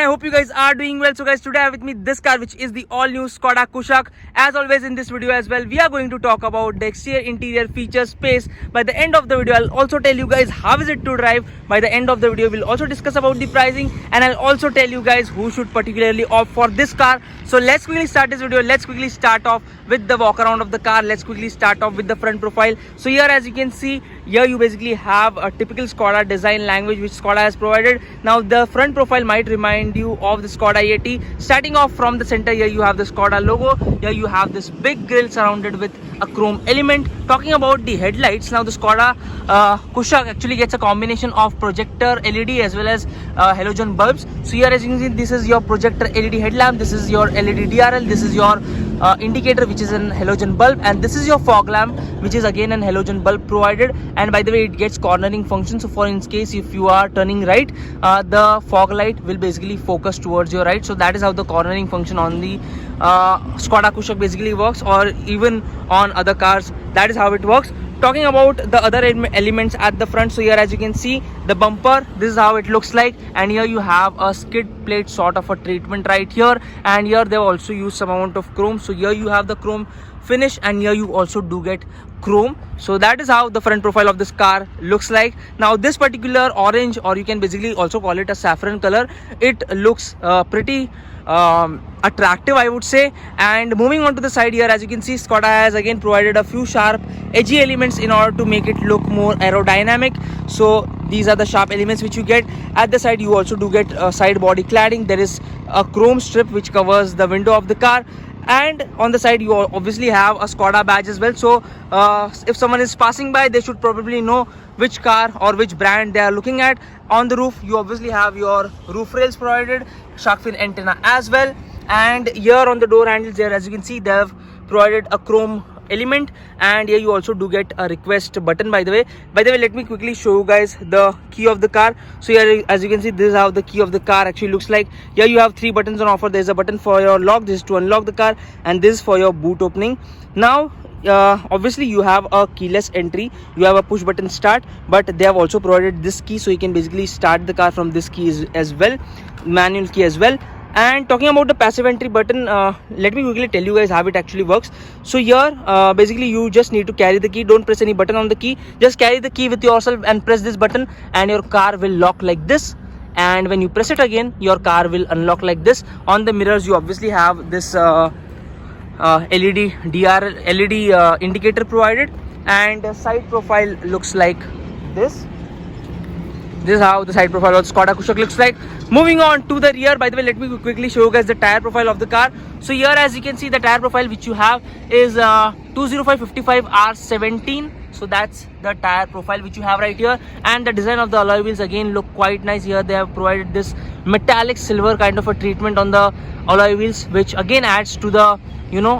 hope you guys are doing well. So guys, today I have with me this car, which is the all new Skoda Kushaq. As always in this video as well, we are going to talk about the exterior, interior, features, space. By the end of the video, I'll also tell you guys how is it to drive. By the end of the video, we'll also discuss about the pricing, and I'll also tell you guys who should particularly opt for this car. So let's quickly start this video. Let's quickly start off with the walk around of the car. Let's quickly start off with the front profile. So here, as you can see, here you basically have a typical Skoda design language which Skoda has provided. Now the front profile might remind you of the Skoda EAT. Starting off from the center, here you have the Skoda logo. Here you have this big grille surrounded with a chrome element. Talking about the headlights, now the Skoda Kushaq actually gets a combination of projector LED as well as halogen bulbs. So here, as you can see, this is your projector LED headlamp, this is your LED DRL, this is your indicator which is an halogen bulb, and this is your fog lamp which is again an halogen bulb provided. And by the way, it gets cornering function, so for in case if you are turning right, the fog light will basically focus towards your right. So that is how the cornering function on the Skoda Kushaq basically works, or even on other cars, that is how it works. Talking about the other elements at the front, so here as you can see, the bumper, this is how it looks like, and here you have a skid plate sort of a treatment right here, and here they also use some amount of chrome. So here you have the chrome finish, and here you also do get chrome. So that is how the front profile of this car looks like. Now this particular orange, or you can basically also call it a saffron color, it looks pretty attractive, I would say. And moving on to the side here, as you can see, Skoda has again provided a few sharp edgy elements in order to make it look more aerodynamic. So these are the sharp elements which you get at the side. You also do get side body cladding. There is a chrome strip which covers the window of the car, and on the side you obviously have a Skoda badge as well. So if someone is passing by, they should probably know which car or which brand they are looking at. On the roof, you obviously have your roof rails provided, shark fin antenna as well, and here on the door handles, there as you can see, they have provided a chrome element, and here you also do get a request button. By the way, let me quickly show you guys the key of the car. So here, as you can see, this is how the key of the car actually looks like. Here you have 3 buttons on offer. There's a button for your lock, this is to unlock the car, and this is for your boot opening. Now obviously you have a keyless entry, you have a push button start, but they have also provided this key, so you can basically start the car from this key as well, manual key as well. And talking about the passive entry button, let me quickly tell you guys how it actually works. So here basically you just need to carry the key. Don't press any button on the key, just carry the key with yourself and press this button, and your car will lock like this. And when you press it again, your car will unlock like this. On the mirrors, you obviously have this LED DRL LED indicator provided, and the side profile looks like this. This is how the side profile of Skoda Kushaq looks like. Moving on to the rear, by the way, let me quickly show you guys the tire profile of the car. So here, as you can see, the tire profile which you have is 205/55R17. So that's the tire profile which you have right here. And the design of the alloy wheels again look quite nice. Here they have provided this metallic silver kind of a treatment on the alloy wheels, which again adds to the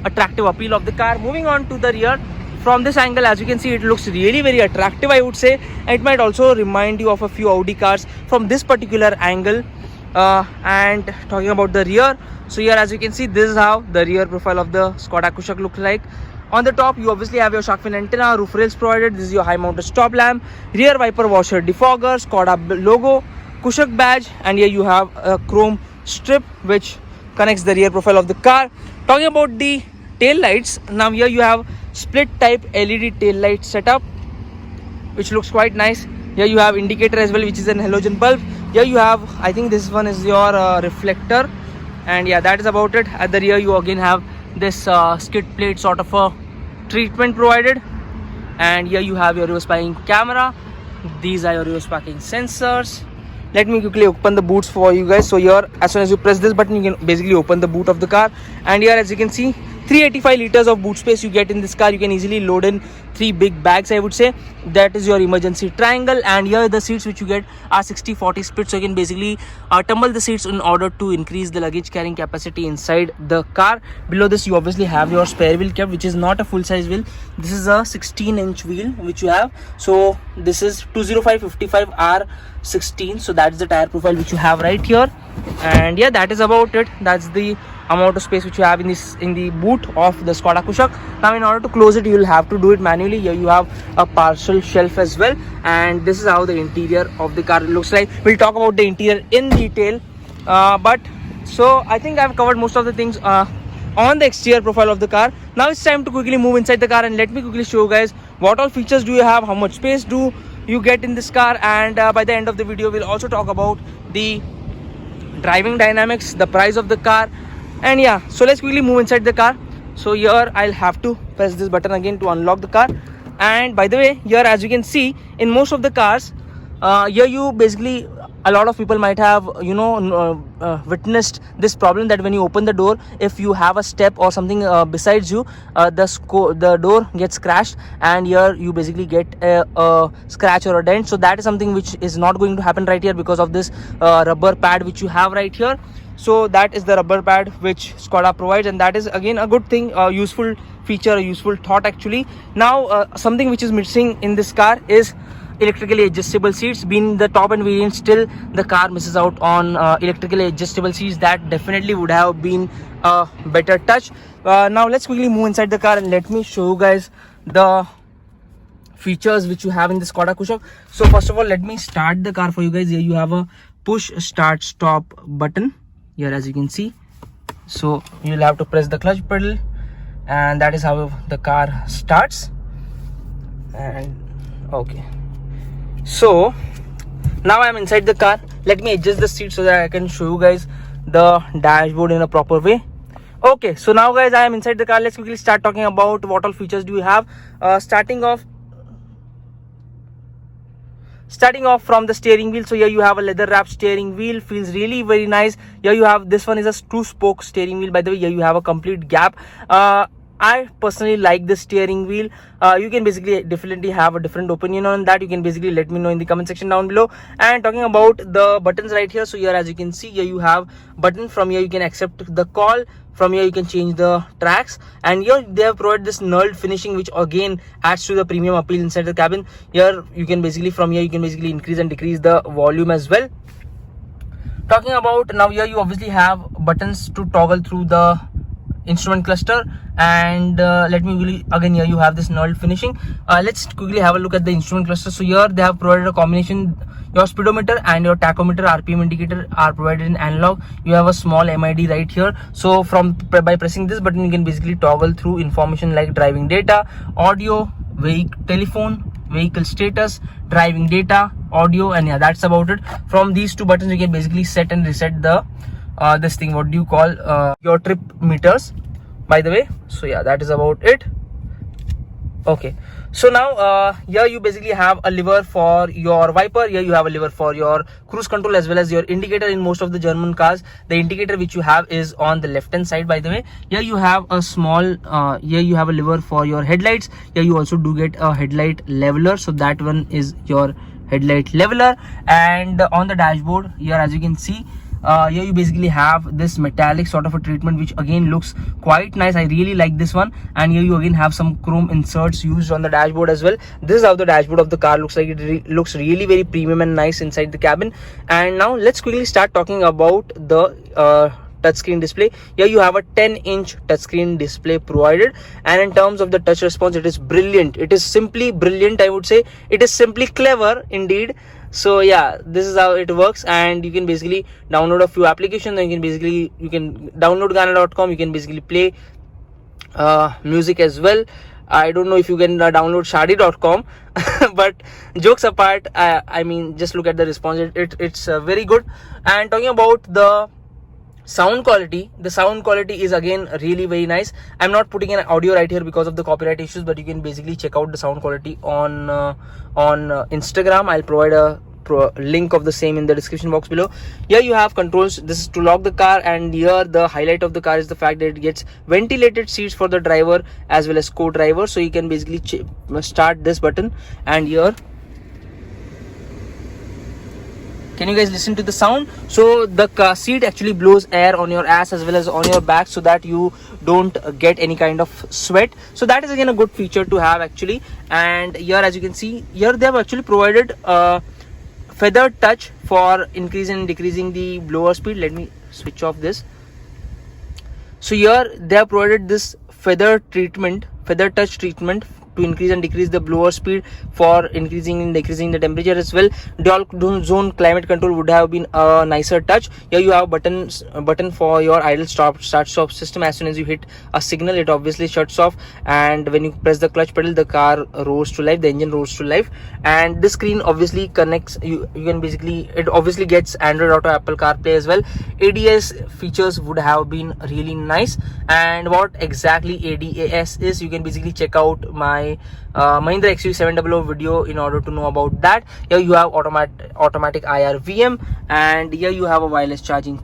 attractive appeal of the car. Moving on to the rear, from this angle, as you can see, it looks really very attractive, I would say. It might also remind you of a few Audi cars from this particular angle. And talking about the rear, so here as you can see, this is how the rear profile of the Skoda Kushaq looks like. On the top, you obviously have your shark fin antenna, roof rails provided. This is your high mounted stop lamp, rear wiper washer defogger, Skoda logo, Kushaq badge, and here you have a chrome strip which connects the rear profile of the car. Talking about the tail lights, now here you have split type LED tail light setup, which looks quite nice. Here you have indicator as well, which is an halogen bulb. Here you have, I think this one is your reflector, and yeah, that is about it. At the rear, you again have this skid plate sort of a treatment provided, and here you have your reverse parking camera. These are your reverse parking sensors. Let me quickly open the boots for you guys. So here, as soon as you press this button, you can basically open the boot of the car, and here as you can see, 385 liters of boot space you get in this car. You can easily load in 3 big bags, I would say. That is your emergency triangle, and here the seats which you get are 60/40 split, so you can basically tumble the seats in order to increase the luggage carrying capacity inside the car. Below this, you obviously have your spare wheel cap, which is not a full size wheel. This is a 16-inch wheel which you have. So this is 205/55R16. So that's the tire profile which you have right here, and yeah, that is about it. That's the amount of space which you have in the boot of the Skoda Kushaq. Now in order to close it, you will have to do it manually. Here you have a partial shelf as well, and this is how the interior of the car looks like. We'll talk about the interior in detail But so I think I've covered most of the things on the exterior profile of the car. Now it's time to quickly move inside the car and let me quickly show you guys what all features do you have, how much space do you get in this car, and by the end of the video we'll also talk about the driving dynamics, the price of the car, and yeah, so let's quickly move inside the car. So here I'll have to press this button again to unlock the car. And by the way, here as you can see, in most of the cars, here you basically, a lot of people might have witnessed this problem that when you open the door, if you have a step or something besides you, the door gets crashed, and here you basically get a scratch or a dent. So that is something which is not going to happen right here because of this rubber pad which you have right here. So that is the rubber pad which Skoda provides, and that is again a good thing, a useful feature, a useful thought actually. Now something which is missing in this car is electrically adjustable seats. Being the top end variant, still the car misses out on electrically adjustable seats. That definitely would have been a better touch. Now let's quickly move inside the car and let me show you guys the features which you have in the Skoda Kushaq. So first of all, let me start the car for you guys. Here you have a push start stop button here, as you can see. So you'll have to press the clutch pedal, and that is how the car starts. And okay, so now I'm inside the car. Let me adjust the seat so that I can show you guys the dashboard in a proper way. Okay, so now guys, I am inside the car. Let's quickly start talking about what all features do you have. Starting off from the steering wheel. So here you have a leather wrapped steering wheel, feels really very nice. Here you have, this one is a two spoke steering wheel, by the way. Here you have a complete gap. I personally like this steering wheel. You can basically definitely have a different opinion on that. You can basically let me know in the comment section down below. And talking about the buttons right here, so here as you can see, here you have button. From here you can accept the call. From here you can change the tracks, and here they have provided this knurled finishing which again adds to the premium appeal inside the cabin. Here you can basically, from here you can basically increase and decrease the volume as well. Talking about now, here you obviously have buttons to toggle through the instrument cluster, and let me really, again here you have this knurled finishing. Let's quickly have a look at the instrument cluster. So here they have provided a combination. Your speedometer and your tachometer, RPM indicator are provided in analog. You have a small MID right here. So by pressing this button, you can basically toggle through information like driving data, audio, telephone, vehicle status, driving data, audio, and yeah, that's about it. From these two buttons you can basically set and reset the this thing, what do you call, your trip meters, by the way. So yeah, that is about it. Okay, so now here you basically have a lever for your wiper. Here you have a lever for your cruise control as well as your indicator. In most of the German cars, the indicator which you have is on the left hand side, by the way. Here you have a small here you have a lever for your headlights. Here you also do get a headlight leveler, so that one is your headlight leveler. And on the dashboard here, as you can see, here you basically have this metallic sort of a treatment which again looks quite nice. I really like this one. And here you again have some chrome inserts used on the dashboard as well. This is how the dashboard of the car looks like. It looks really very premium and nice inside the cabin. And now let's quickly start talking about the touchscreen display. Here you have a 10-inch touchscreen display provided, and in terms of the touch response, it is brilliant. It is simply brilliant, I would say. It is simply clever indeed. So yeah, this is how it works. And you can basically download a few applications, and you can download Gaana.com. You can basically play music as well. I don't know if you can download Shadi.com but jokes apart, I mean, just look at the response. It's very good. And talking about the sound quality, the sound quality is again really very nice. I'm not putting an audio right here because of the copyright issues, but you can basically check out the sound quality on Instagram. I'll provide a link of the same in the description box below. Here you have controls. This is to lock the car, and here the highlight of the car is the fact that it gets ventilated seats for the driver as well as co-driver. So you can basically start this button, and here, can you guys listen to the sound? So the seat actually blows air on your ass as well as on your back, so that you don't get any kind of sweat. So that is again a good feature to have actually. And here, as you can see, here they have actually provided feather touch for increasing and decreasing the blower speed. Let me switch off this. So here they have provided this feather touch treatment to increase and decrease the blower speed for increasing and decreasing the temperature as well. Dual zone climate control would have been a nicer touch. Here you have button for your idle start stop system. As soon as you hit a signal, it obviously shuts off, and when you press the clutch pedal, the car roars to life, the engine roars to life. And this screen obviously connects, you can basically, it obviously gets Android Auto, Apple CarPlay as well. ADS features would have been really nice. And what exactly ADAS is, you can basically check out my Mahindra XUV700 video in order to know about that. Here you have automatic IRVM, and here you have a wireless charging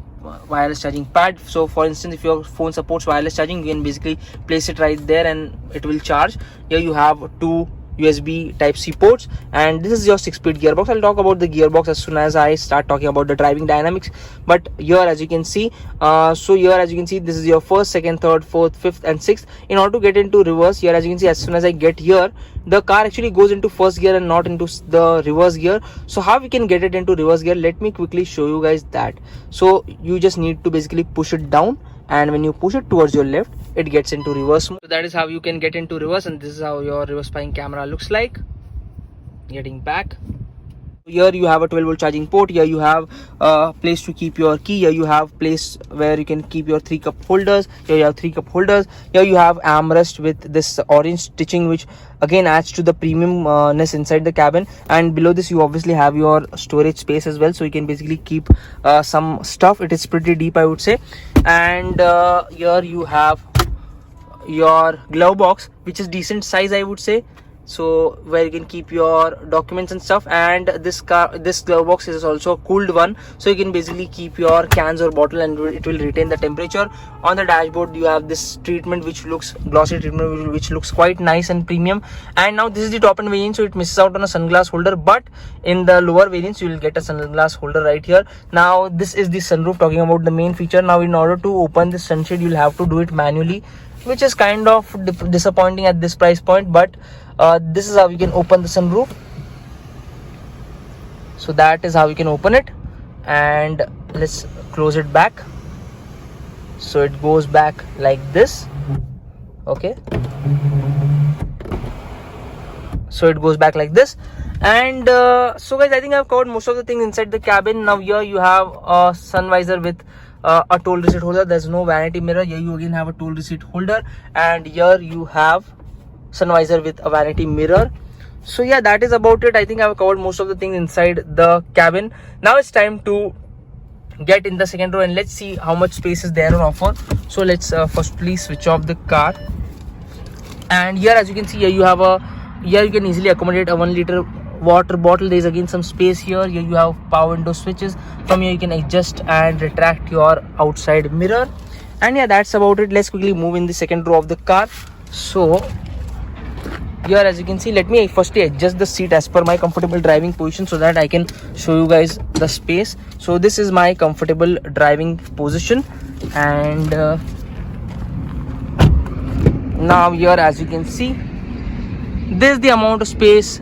pad. So for instance, if your phone supports wireless charging, you can basically place it right there and it will charge. Here you have two USB Type-C ports, and this is your 6-speed gearbox. I'll talk about the gearbox as soon as I start talking about the driving dynamics. But here as you can see, this is your first, second, third, fourth, fifth and sixth. In order to get into reverse, here as you can see, as soon as I get here, the car actually goes into first gear and not into the reverse gear. So how we can get it into reverse gear, let me quickly show you guys that. So you just need to basically push it down, and when you push it towards your left, it gets into reverse mode. So that is how you can get into reverse, and this is how your reverse spying camera looks like. Getting back, here you have a 12-volt charging port. Here you have a place to keep your key. Here you have place where you can keep your 3 cup holders. Here you have 3 cup holders. Here you have armrest with this orange stitching, which again adds to the premiumness inside the cabin. And below this, you obviously have your storage space as well, so you can basically keep some stuff. It is pretty deep, I would say. And here you have your glove box, which is decent size, I would say, so where you can keep your documents and stuff. And this glove box is also a cooled one, so you can basically keep your cans or bottle and it will retain the temperature. On the dashboard, you have this treatment, which looks glossy treatment, which looks quite nice and premium. And now this is the top end variant, so it misses out on a sunglass holder, but in the lower variants you will get a sunglass holder right here. Now this is the sunroof, talking about the main feature. Now in order to open this sunshade, you'll have to do it manually, which is kind of disappointing at this price point, but this is how you can open the sunroof. So that is how you can open it, and let's close it back. So it goes back like this. Okay, so it goes back like this. And so guys, I think I've covered most of the things inside the cabin. Now here you have a sun visor with a toll receipt holder. There's no vanity mirror. Here you again have a toll receipt holder, and here you have sun visor with a vanity mirror. So yeah, that is about it. I think I've covered most of the things inside the cabin. Now it's time to get in the second row and let's see how much space is there on offer. So let's firstly switch off the car, and here as you can see, here you can easily accommodate a 1-liter water bottle. There is again some space here. Here you have power window switches. From here you can adjust and retract your outside mirror. And yeah, that's about it. Let's quickly move in the second row of the car. So here as you can see, let me firstly adjust the seat as per my comfortable driving position so that I can show you guys the space. So this is my comfortable driving position, and now here as you can see, this is the amount of space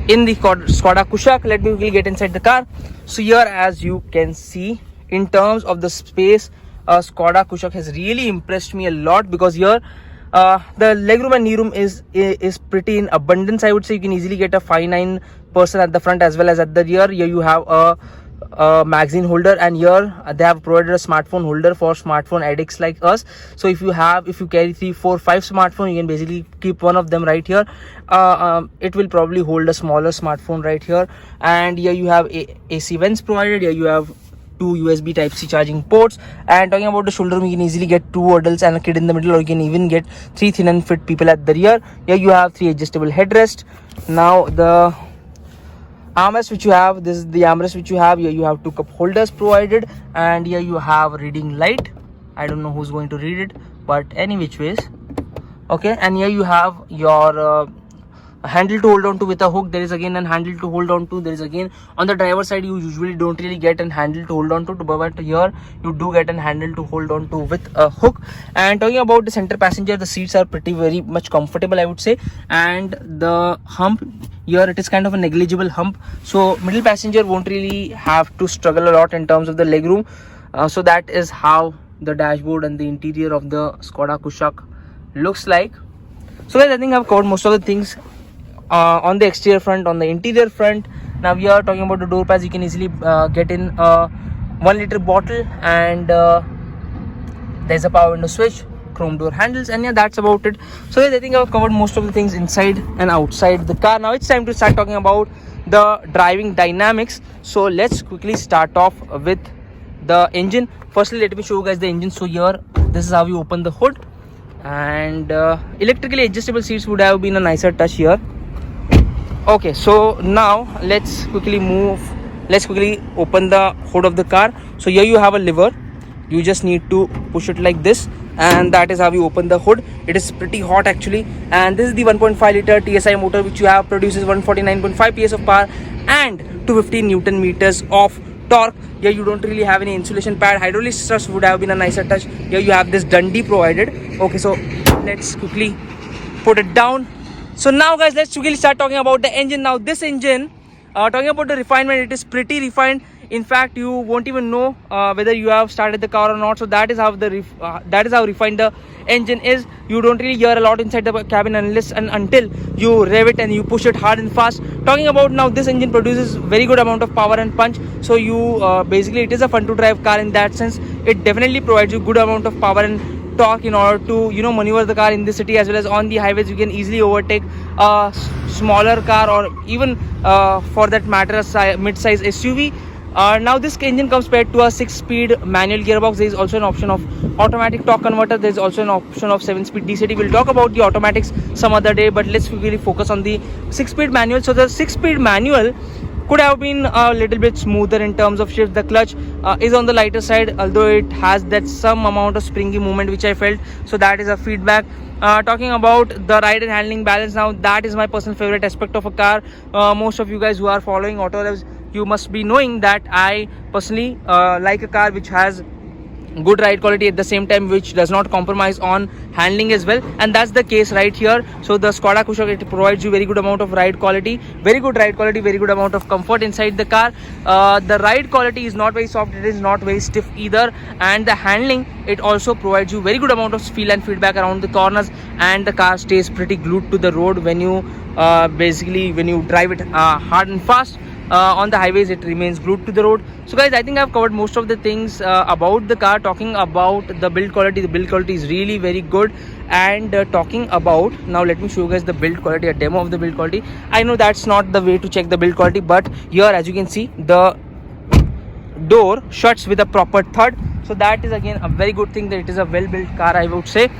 in the Skoda Kushaq. Let me quickly get inside the car. So here as you can see, in terms of the space, Skoda Kushaq has really impressed me a lot, because here the legroom and kneeroom is pretty in abundance, I would say. You can easily get a 5'9" person at the front as well as at the rear. Here you have a magazine holder, and here they have provided a smartphone holder for smartphone addicts like us. So if you carry 3, 4, 5 smartphones, you can basically keep one of them right here. It will probably hold a smaller smartphone right here. And here you have AC vents provided. Here you have 2 USB Type-C charging ports. And talking about the shoulder room, you can easily get 2 adults and a kid in the middle, or you can even get 3 thin and fit people at the rear. Here you have 3 adjustable headrests. Now the armrest which you have, this is the armrest which you have. Here you have 2 cup holders provided, and here you have reading light. I don't know who's going to read it, but any which ways. Okay, and here you have your handle to hold on to with a hook. There is again a handle to hold on to. There is again, on the driver side, you usually don't really get a handle to hold on to, but here you do get a handle to hold on to with a hook. And talking about the center passenger, the seats are very much comfortable, I would say. And the hump here, it is kind of a negligible hump, so middle passenger won't really have to struggle a lot in terms of the legroom. So that is how the dashboard and the interior of the Skoda Kushaq looks like. So guys, I think I've covered most of the things on the exterior front. On the interior front, now we are talking about the door pads. You can easily get in a 1 liter bottle, and there's a power window switch, chrome door handles, and yeah, that's about it. So guys, I think I've covered most of the things inside and outside the car. Now it's time to start talking about the driving dynamics. So let's quickly start off with the engine. Firstly, let me show you guys the engine. So here, this is how you open the hood, and electrically adjustable seats would have been a nicer touch here. Okay, so now let's quickly open the hood of the car. So here you have a lever. You just need to push it like this, and that is how you open the hood. It is pretty hot actually, and this is the 1.5 liter TSI motor which you have produces 149.5 PS of power and 250 Newton meters of torque. Here you don't really have any insulation pad. Hydraulic struts would have been a nicer touch. Here you have this Dundee provided. Okay, so let's quickly put it down. So now guys, let's quickly start talking about the engine. Now this engine, talking about the refinement, it is pretty refined. In fact, you won't even know whether you have started the car or not. So that is how refined the engine is. You don't really hear a lot inside the cabin unless and until you rev it and you push it hard and fast. Talking about now, this engine produces very good amount of power and punch. So you basically, it is a fun to drive car in that sense. It definitely provides you good amount of power and torque in order to maneuver the car in the city as well as on the highways. You can easily overtake a smaller car, or even for that matter a mid-size SUV. Now this engine comes paired to a 6-speed manual gearbox. There is also an option of automatic torque converter. There is also an option of 7-speed DCT. We'll talk about the automatics some other day, but let's really focus on the 6-speed manual. So the 6-speed manual could have been a little bit smoother in terms of shift. The clutch is on the lighter side, although it has that some amount of springy movement which I felt. So that is a feedback. Talking about the ride and handling balance, now that is my personal favorite aspect of a car. Most of you guys who are following auto revs, you must be knowing that I personally like a car which has good ride quality at the same time, which does not compromise on handling as well, and that's the case right here. So the Skoda Kushaq, it provides you very good amount of ride quality, very good amount of comfort inside the car. The ride quality is not very soft, it is not very stiff either, and the handling, it also provides you very good amount of feel and feedback around the corners, and the car stays pretty glued to the road when you when you drive it hard and fast. On the highways, it remains glued to the road. So guys, I think I've covered most of the things about the car. Talking about the build quality is really very good. And talking about, now let me show you guys the build quality, a demo of the build quality. I know that's not the way to check the build quality, but here as you can see, the door shuts with a proper thud. So that is again a very good thing, that it is a well built car, I would say.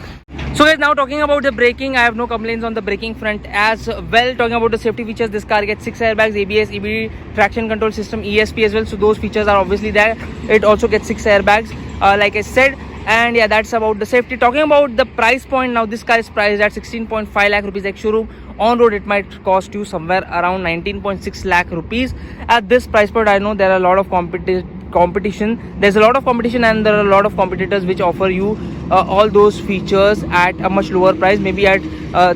So guys, now talking about the braking, I have no complaints on the braking front as well. Talking about the safety features, this car gets 6 airbags, ABS, EBD, traction control system, ESP as well. So those features are obviously there. It also gets 6 airbags, like I said. And yeah, that's about the safety. Talking about the price point, now this car is priced at 16.5 lakh rupees ex-showroom. On road, it might cost you somewhere around 19.6 lakh rupees. At this price point, I know there are a lot of competition. There's a lot of competition, and there are a lot of competitors which offer you all those features at a much lower price. Maybe at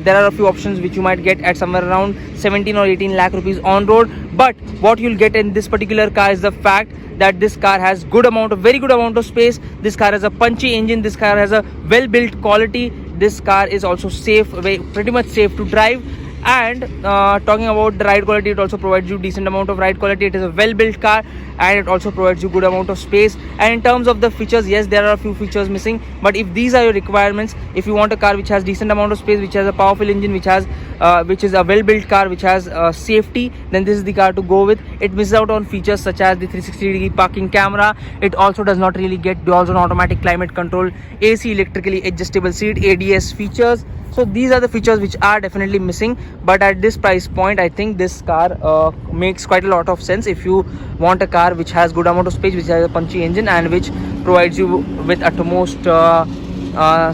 there are a few options which you might get at somewhere around 17 or 18 lakh rupees on road. But what you'll get in this particular car is the fact that this car has very good amount of space. This car has a punchy engine. This car has a well built quality. This car is also safe, pretty much safe to drive. And talking about the ride quality, it also provides you decent amount of ride quality. It is a well built car, and it also provides you good amount of space. And in terms of the features, yes, there are a few features missing, but if these are your requirements, if you want a car which has decent amount of space, which has a powerful engine, which is a well built car, which has safety, then this is the car to go with. It misses out on features such as the 360-degree parking camera. It also does not really get dual zone automatic climate control, AC electrically adjustable seat, ADS features. So these are the features which are definitely missing, but at this price point, I think this car makes quite a lot of sense if you want a car which has good amount of space, which has a punchy engine, and which provides you with utmost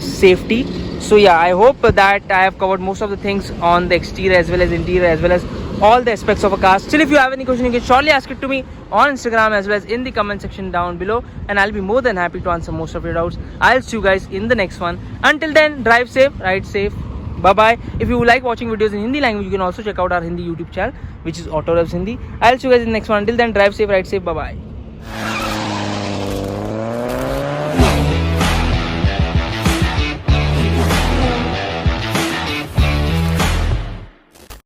safety. So yeah, I hope that I have covered most of the things on the exterior as well as interior, as well as all the aspects of a car. Still, if you have any question, you can surely ask it to me on Instagram as well as in the comment section down below, and I'll be more than happy to answer most of your doubts. I'll see you guys in the next one. Until then, drive safe, ride safe. Bye bye. If you like watching videos in Hindi language, you can also check out our Hindi YouTube channel, which is Auto Revs Hindi. I'll see you guys in the next one. Until then, drive safe, ride safe. Bye bye.